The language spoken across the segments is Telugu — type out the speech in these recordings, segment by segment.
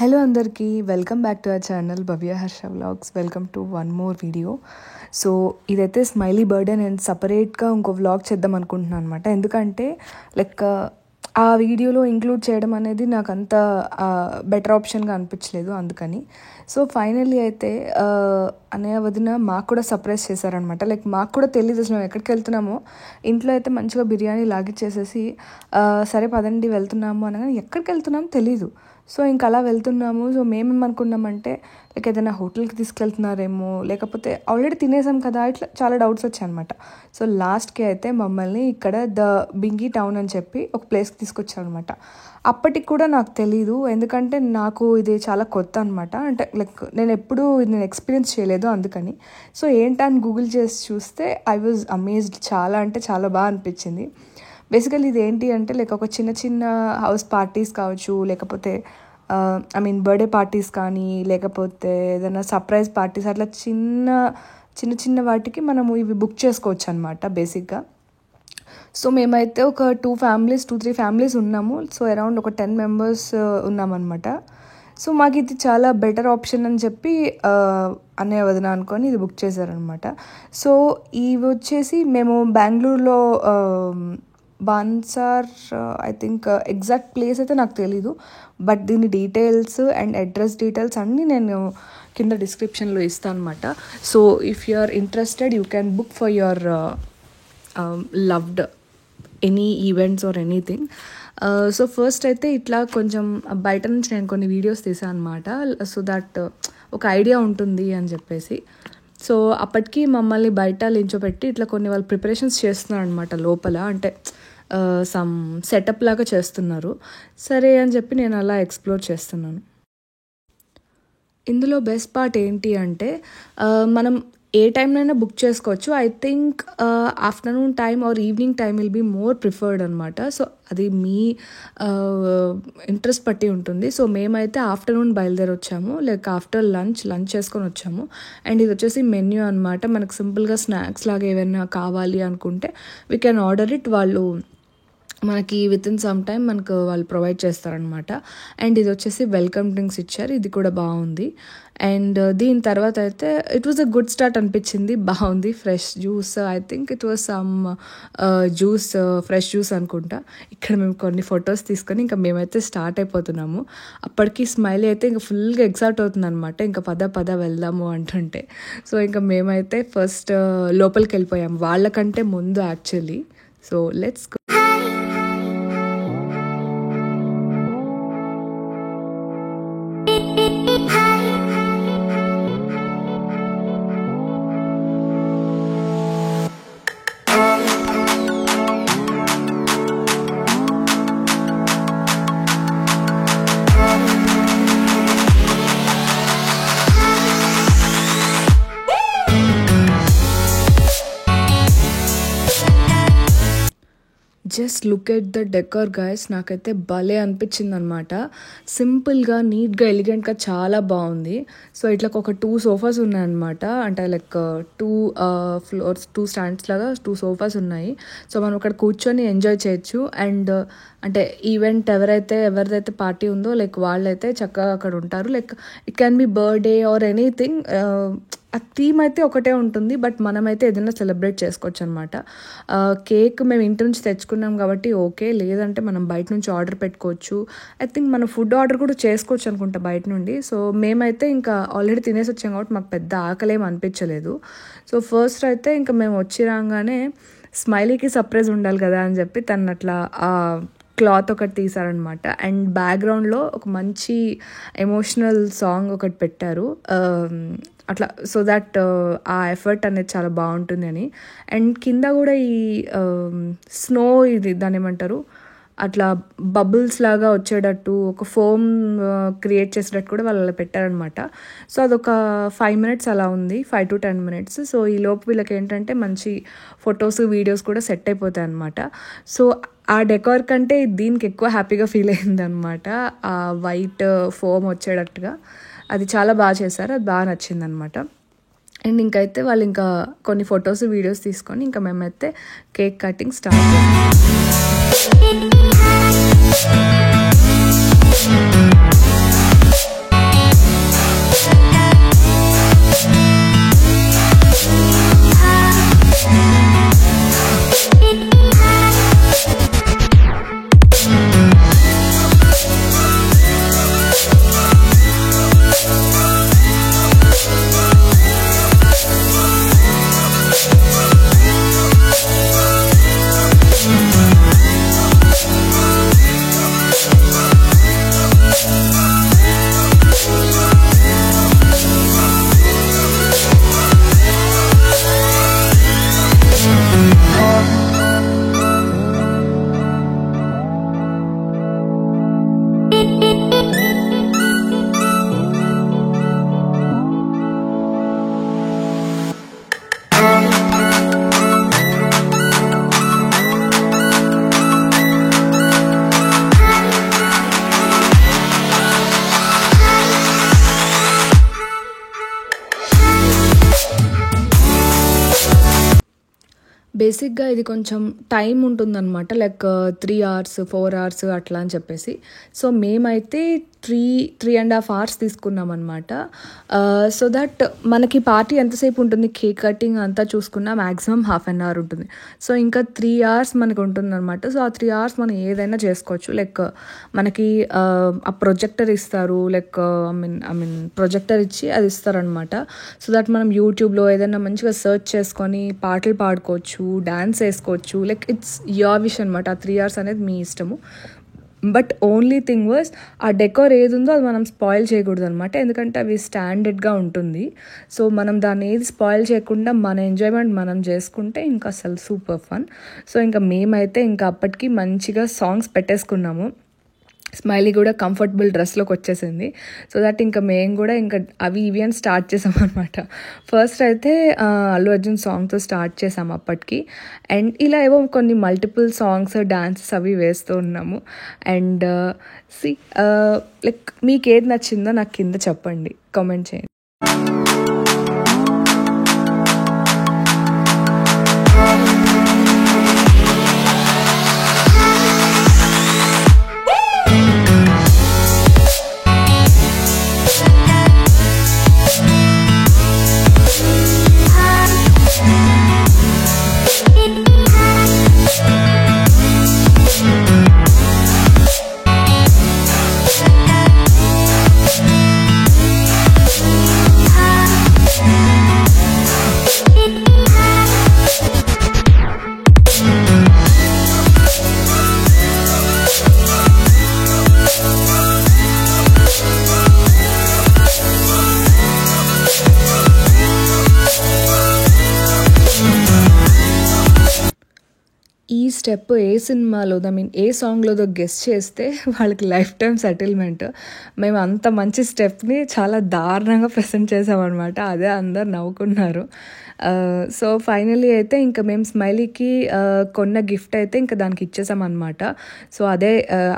హలో అందరికీ welcome back to our channel Bhavya Harsha vlogs. Welcome to one more video. So ఇదైతే స్మైలీ బర్త్డే. నేను సపరేట్గా ఇంకో వ్లాగ్ చేద్దాం అనుకుంటున్నాను అనమాట. ఎందుకంటే లైక్ ఆ వీడియోలో ఇంక్లూడ్ చేయడం అనేది నాకు అంత బెటర్ ఆప్షన్గా అనిపించలేదు, అందుకని. సో ఫైనల్లీ అయితే అన్నయ్య వదిన మాకు కూడా సర్ప్రైజ్ చేశారనమాట. లైక్ మాకు కూడా తెలియదు అసలు మేము ఎక్కడికి వెళ్తున్నామో. ఇంట్లో అయితే మంచిగా బిర్యానీ లాగిచ్చేసేసి సరే పదండి వెళ్తున్నాము అనగానే ఎక్కడికి వెళ్తున్నామో తెలీదు. సో ఇంకా అలా వెళ్తున్నాము. సో మేమేమనుకున్నామంటే లైక్ ఏదైనా హోటల్కి తీసుకెళ్తున్నారేమో, లేకపోతే ఆల్రెడీ తినేసాం కదా, ఇట్లా చాలా డౌట్స్ వచ్చాయన్నమాట. సో లాస్ట్కి అయితే మమ్మల్ని ఇక్కడ ద బింగి టౌన్ అని చెప్పి ఒక ప్లేస్కి తీసుకొచ్చారనమాట. అప్పటికి కూడా నాకు తెలీదు, ఎందుకంటే నాకు ఇది చాలా కొత్త అనమాట. అంటే లైక్ నేను ఎక్స్పీరియన్స్ చేయలేదు, అందుకని. సో ఏంటని గూగుల్ చేసి చూస్తే ఐ వాజ్ అమేజ్డ్. చాలా అంటే చాలా బాగా అనిపించింది. బేసికల్లీ ఇది ఏంటి అంటే లైక్ ఒక చిన్న చిన్న హౌస్ పార్టీస్ కావచ్చు, లేకపోతే బర్త్డే పార్టీస్ కానీ, లేకపోతే ఏదైనా సర్ప్రైజ్ పార్టీస్, అట్లా చిన్న చిన్న వాటికి మనము ఇవి బుక్ చేసుకోవచ్చు అనమాట బేసిక్గా. సో మేమైతే ఒక 2-3 ఫ్యామిలీస్ ఉన్నాము. సో అరౌండ్ ఒక 10 మెంబర్స్ ఉన్నామన్నమాట. సో మాకు ఇది చాలా బెటర్ ఆప్షన్ అని చెప్పి అన్నయ్య వదిన అనుకొని ఇది బుక్ చేశారనమాట. సో ఇవి వచ్చేసి మేము బెంగళూరులో బాన్సార్, ఐ థింక్ ఎగ్జాక్ట్ ప్లేస్ అయితే నాకు తెలీదు, బట్ దీని డీటెయిల్స్ అండ్ అడ్రస్ డీటెయిల్స్ అన్నీ నేను కింద డిస్క్రిప్షన్లో ఇస్తాను అనమాట. So if you are interested you can book for your loved any events or anything. So first అయితే ఇట్లా కొంచెం బయట నుంచి నేను కొన్ని వీడియోస్ తీసాను అనమాట, సో దట్ ఒక ఐడియా ఉంటుంది అని చెప్పేసి. సో అప్పటికి మమ్మల్ని బయట లించోపెట్టి ఇట్లా కొన్ని వాళ్ళు ప్రిపరేషన్స్ చేస్తున్నారు అనమాట లోపల, అంటే సమ్ సెటప్ లాగా చేస్తున్నారు. సరే అని చెప్పి నేను అలా ఎక్స్ప్లోర్ చేస్తున్నాను. ఇందులో బెస్ట్ పార్ట్ ఏంటి అంటే మనం ఏ టైంలో బుక్ చేసుకోవచ్చు. I think afternoon time or evening time will be more preferred అనమాట. సో అది మీ ఇంట్రెస్ట్ బట్టి ఉంటుంది. సో మేమైతే ఆఫ్టర్నూన్ బయలుదేరి వచ్చాము, లైక్ ఆఫ్టర్ లంచ్ చేసుకొని వచ్చాము. అండ్ ఇది వచ్చేసి మెన్యూ అనమాట. మనకు సింపుల్గా స్నాక్స్ లాగా ఏమైనా కావాలి అనుకుంటే వీ కెన్ ఆర్డర్ ఇట్. వాళ్ళు మనకి విత్ ఇన్ సమ్ టైమ్ మనకు వాళ్ళు ప్రొవైడ్ చేస్తారనమాట. అండ్ ఇది వచ్చేసి వెల్కమ్ డ్రింక్స్ ఇచ్చారు, ఇది కూడా బాగుంది. అండ్ దీని తర్వాత అయితే it was a good start అనిపించింది, బాగుంది. Fresh juice, I think it was some juice, fresh juice అనుకుంటా. ఇక్కడ మేము కొన్ని ఫొటోస్ తీసుకొని ఇంకా మేమైతే స్టార్ట్ అయిపోతున్నాము. అప్పటికి స్మైలీ అయితే ఇంకా ఫుల్గా ఎక్సైట్ అవుతుంది అనమాట, ఇంకా పద వెళ్దాము అంటుంటే. సో ఇంకా మేమైతే ఫస్ట్ లోపలికి వెళ్ళిపోయాము, వాళ్ళకంటే ముందు actually. So let's go. Just look at the decor guys. నాకైతే భలే అనిపించింది అనమాట. సింపుల్గా, నీట్గా, ఎలిగెంట్గా చాలా బాగుంది. సో ఇట్లా ఒక 2 సోఫాస్ ఉన్నాయన్నమాట. అంటే లైక్ 2 ఫ్లోర్స్, 2 స్టాండ్స్ లాగా 2 సోఫాస్ ఉన్నాయి. సో మనం అక్కడ కూర్చొని ఎంజాయ్ చేయొచ్చు. అండ్ అంటే ఈవెంట్ ఎవరిదైతే పార్టీ ఉందో లైక్ వాళ్ళైతే చక్కగా అక్కడ ఉంటారు. Like it can be birthday or anything. ఆ థీమ్ అయితే ఒకటే ఉంటుంది, బట్ మనమైతే ఏదైనా సెలబ్రేట్ చేసుకోవచ్చు అనమాట. కేక్ మేము ఇంటి నుంచి తెచ్చుకున్నాం కాబట్టి ఓకే, లేదంటే మనం బయట నుంచి ఆర్డర్ పెట్టుకోవచ్చు. ఐ థింక్ మనం ఫుడ్ ఆర్డర్ కూడా చేసుకోవచ్చు అనుకుంటా బయట నుండి. సో మేమైతే ఇంకా ఆల్రెడీ తినేసి వచ్చాం కాబట్టి మాకు పెద్ద ఆకలి ఏం అనిపించలేదు. సో ఫస్ట్ అయితే ఇంకా మేము వచ్చి రాగానే స్మైలీకి సర్ప్రైజ్ ఉండాలి కదా అని చెప్పి తను అట్లా క్లాత్ ఒకటి తీసారనమాట. అండ్ బ్యాక్గ్రౌండ్లో ఒక మంచి ఎమోషనల్ సాంగ్ ఒకటి పెట్టారు అట్లా, సో దట్ ఆ ఎఫర్ట్ అనేది చాలా బాగుంటుంది అని. అండ్ కింద కూడా ఈ స్నో, ఇది దాన్ని ఏమంటారు, అట్లా బబుల్స్ లాగా వచ్చేటట్టు ఒక ఫోమ్ క్రియేట్ చేసేటట్టు కూడా వాళ్ళు అలా పెట్టారనమాట. సో అదొక 5 minutes అలా ఉంది, 5 to 10 minutes. సో ఈ లోపు వీళ్ళకి ఏంటంటే మంచి ఫొటోస్, వీడియోస్ కూడా సెట్ అయిపోతాయి అనమాట. సో ఆ డెకార్ కంటే దీనికి ఎక్కువ హ్యాపీగా ఫీల్ అయింది అనమాట. ఆ వైట్ ఫోమ్ వచ్చేటట్టుగా అది చాలా బాగా చేశారు, అది బాగా నచ్చింది అనమాట. అండ్ ఇంకైతే వాళ్ళు ఇంకా కొన్ని ఫొటోస్, వీడియోస్ తీసుకొని ఇంకా మేమైతే కేక్ కటింగ్ స్టార్ట్ చేస్తాం. బేసిక్‌గా ఇది కొంచెం టైం ఉంటుందనమాట. లైక్ 3 అవర్స్, 4 అవర్స్ అట్లా అని చెప్పేసి. సో, మేమైతే 3.5 అవర్స్ తీసుకున్నామనమాట. సో దట్ మనకి పార్టీ ఎంతసేపు ఉంటుంది, కేక్ కటింగ్ అంతా చూసుకున్నా మ్యాక్సిమం హాఫ్ అన్ అవర్ ఉంటుంది. సో, ఇంకా 3 అవర్స్ మనకు ఉంటుందనమాట. సో, ఆ 3 అవర్స్ మనం ఏదైనా చేసుకోవచ్చు. లైక్ మనకి ఆ ప్రొజెక్టర్ ఇస్తారు. లైక్ ఐ మీన్ ప్రొజెక్టర్ ఇచ్చి అది ఇస్తారనమాట. సో దట్ మనం యూట్యూబ్లో ఏదైనా మంచిగా సెర్చ్ చేసుకొని పాటలు పాడుకోవచ్చు, డాన్స్ వేసుకోవచ్చు. లైక్ ఇట్స్ యువర్ విష్ అనమాట. ఆ 3 అవర్స్ అనేది మీ ఇష్టము. బట్ ఓన్లీ థింగ్ వాజ్ ఆ డెకోర్ ఏది ఉందో అది మనం స్పాయిల్ చేయకూడదు అనమాట. ఎందుకంటే అవి స్టాండర్డ్గా ఉంటుంది. సో మనం దాన్ని ఏది స్పాయిల్ చేయకుండా మన ఎంజాయ్మెంట్ మనం చేసుకుంటే ఇంకా అసలు సూపర్ ఫన్. సో ఇంకా మేమైతే ఇంకా అప్పటికి మంచిగా సాంగ్స్ పెట్టేసుకున్నాము. స్మైలీ కూడా కంఫర్టబుల్ డ్రెస్లోకి వచ్చేసింది. సో దట్ ఇంకా మేము కూడా ఇంకా అవి ఇవి అని స్టార్ట్ చేసాం అనమాట. ఫస్ట్ అయితే అల్లు అర్జున్ సాంగ్తో స్టార్ట్ చేసాము అప్పటికి. అండ్ ఇలా ఏవో కొన్ని మల్టిపుల్ సాంగ్స్, డాన్సెస్ అవి వేస్తూ ఉన్నాము. అండ్ లైక్ మీకు ఏది నచ్చిందో నాకు కింద చెప్పండి, కామెంట్ చేయండి. ఈ స్టెప్ ఏ సినిమాలోదో, ఐ మీన్ ఏ సాంగ్లోదో గెస్ట్ చేస్తే వాళ్ళకి లైఫ్ టైం సెటిల్మెంట్. మేము అంత మంచి స్టెప్ని చాలా దారుణంగా ప్రెజెంట్ చేసామన్నమాట. అదే అందరు నవ్వుకున్నారు. సో ఫైనలీ అయితే ఇంకా మేము స్మైలీకి కొన్న గిఫ్ట్ అయితే ఇంకా దానికి ఇచ్చేసామన్నమాట. సో అదే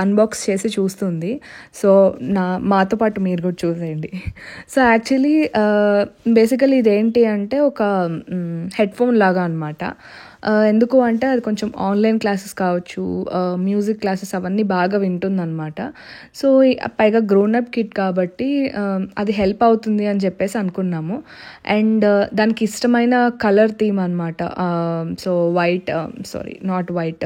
అన్బాక్స్ చేసి చూస్తుంది. సో మాతో పాటు మీరు కూడా చూసేయండి. సో యాక్చువల్లీ బేసికలీ ఇదేంటి అంటే ఒక హెడ్ఫోన్ లాగా అనమాట. ఎందుకు అంటే అది కొంచెం ఆన్లైన్ క్లాసెస్ కావచ్చు, మ్యూజిక్ క్లాసెస్ అవన్నీ బాగా వింటుందన్నమాట. సో పైగా గ్రోనప్ కిడ్ కాబట్టి అది హెల్ప్ అవుతుంది అని చెప్పేసి అనుకున్నాము. అండ్ దానికి ఇష్టమైన కలర్ థీమ్ అనమాట. సో నాట్ వైట్,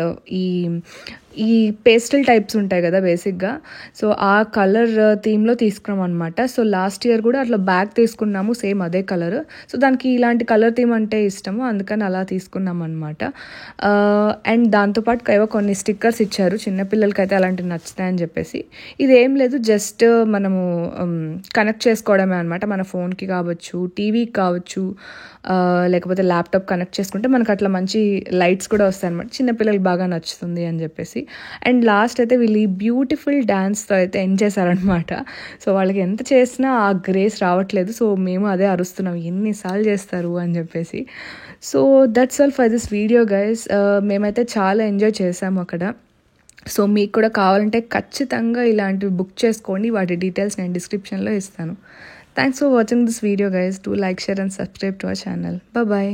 ఈ పేస్టల్ టైప్స్ ఉంటాయి కదా బేసిక్గా. సో ఆ కలర్ థీమ్లో తీసుకున్నాం అనమాట. సో లాస్ట్ ఇయర్ కూడా అట్లా బ్యాగ్ తీసుకున్నాము, సేమ్ అదే కలర్. సో దానికి ఇలాంటి కలర్ థీమ్ అంటే ఇష్టము, అందుకని అలా తీసుకున్నాం అనమాట. అండ్ దాంతోపాటు ఏవో కొన్ని స్టిక్కర్స్ ఇచ్చారు, చిన్నపిల్లలకి అయితే అలాంటివి నచ్చుతాయని చెప్పేసి. ఇదేం లేదు, జస్ట్ మనము కనెక్ట్ చేసుకోవడమే అనమాట. మన ఫోన్కి కావచ్చు, టీవీకి కావచ్చు, లేకపోతే ల్యాప్టాప్ కనెక్ట్ చేసుకుంటే మనకు అట్లా మంచి లైట్స్ కూడా వస్తాయి అనమాట. చిన్నపిల్లలకి బాగా నచ్చుతుంది అని చెప్పేసి. అండ్ లాస్ట్ అయితే వీళ్ళు ఈ బ్యూటిఫుల్ డ్యాన్స్తో అయితే ఎండ్ చేశారనమాట. సో వాళ్ళకి ఎంత చేసినా ఆ గ్రేస్ రావట్లేదు. సో మేము అదే అరుస్తున్నాం, ఎన్నిసార్లు చేస్తారు అని చెప్పేసి. So that's all for this video guys. మేమైతే చాలా ఎంజాయ్ చేసాము అక్కడ. సో మీకు కూడా కావాలంటే ఖచ్చితంగా ఇలాంటివి బుక్ చేసుకోండి. వాటి డీటెయిల్స్ నేను డిస్క్రిప్షన్లో ఇస్తాను. Thanks for watching this video guys. Do like, share and subscribe to our channel. Bye bye.